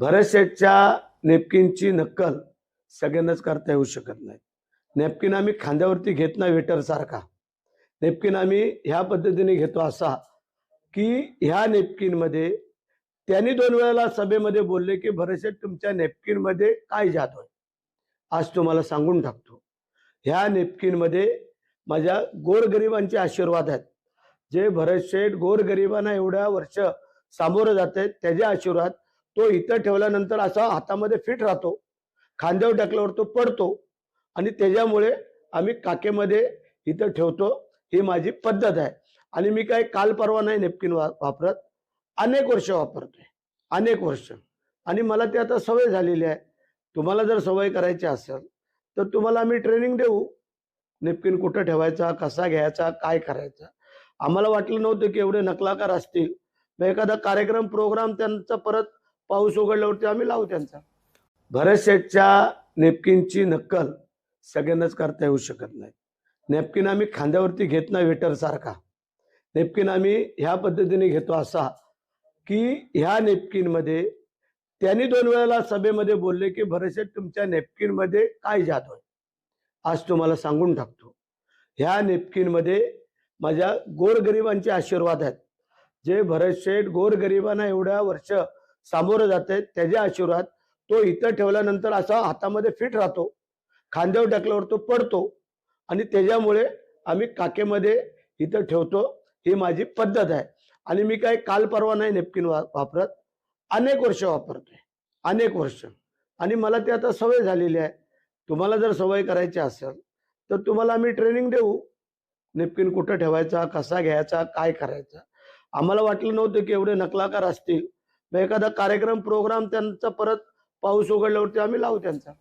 भरत शेठच्या नेपकिनची नक्कल सगळ्यांनाच करता येऊ शकत नाही. नेपकिन आम्ही खांद्यावरती घेत नाही वेटर सारखा. नेपकिन आम्ही ह्या पद्धतीने घेतो असा की ह्या नेपकिन मध्ये त्यांनी 2 वेळेला सभेमध्ये बोलले की भरत शेठ तुमच्या नेपकिन मध्ये काय जादू आहे. आज तुम्हाला सांगून टाकतो. ह्या नेपकिन मध्ये माझ्या गोरगरिबांचे आशीर्वाद आहेत. जे भरत शेठ गोरगरिबांना एवढ्या वर्ष सामोरं जात आहेत त्याचे आशीर्वाद तो इथं ठेवल्यानंतर असा हातामध्ये फिट राहतो, खांद्यावर टाकल्यावर तो पडतो आणि त्याच्यामुळे आम्ही काकेमध्ये इथं ठेवतो. ही माझी पद्धत आहे आणि मी काय काल परवा नाही नेपकिन वापरत, अनेक वर्ष वापरतोय, अनेक वर्ष. आणि मला ते आता सवय झालेली आहे. तुम्हाला जर सवय करायची असेल तर तुम्हाला आम्ही ट्रेनिंग देऊ. नेपकिन कुठं ठेवायचा, कसा घ्यायचा, काय करायचा. आम्हाला वाटलं नव्हतं की एवढे नकलाकार असतील. मग एखादा कार्यक्रम प्रोग्राम त्यांचा परत पाऊस उघडल्यावरती आम्ही लावू त्यांचा. भरत शेठच्या नेपकिनची नक्कल सगळ्यांनाच करता येऊ शकत नाही. नेपकिन आम्ही खांद्यावरती घेत नाही वेटर सारखा. नेपकिन आम्ही ह्या पद्धतीने घेतो असा की ह्या नेपकिन मध्ये त्यांनी 2 वेळेला सभेमध्ये बोलले की भरत शेठ तुमच्या नेपकिन मध्ये काय जादू आहे. आज तुम्हाला सांगून टाकतो. ह्या नेपकिन मध्ये माझ्या गोरगरिबांचे आशीर्वाद आहेत. जे भरत शेठ गोरगरिबांना एवढ्या वर्ष सामोरं जात आहेत त्याचे आशीर्वाद तो इथं ठेवल्यानंतर असा हातामध्ये फिट राहतो, खांद्यावर टाकल्यावर तो पडतो आणि त्याच्यामुळे आम्ही काकेमध्ये इथं ठेवतो. ही माझी पद्धत आहे आणि मी काय काल परवा नाही नेपकिन वापरत, अनेक वर्ष वापरतोय, अनेक वर्ष. आणि मला ते आता सवय झालेली आहे. तुम्हाला जर सवय करायची असेल तर तुम्हाला आम्ही ट्रेनिंग देऊ. नेपकिन कुठं ठेवायचा, कसा घ्यायचा, काय करायचा. आम्हाला वाटलं नव्हतं की एवढे नकलाकार असतील. मग एखादा कार्यक्रम प्रोग्राम त्यांचा परत पाऊस उघडल्यावरती आम्ही लावू त्यांचा.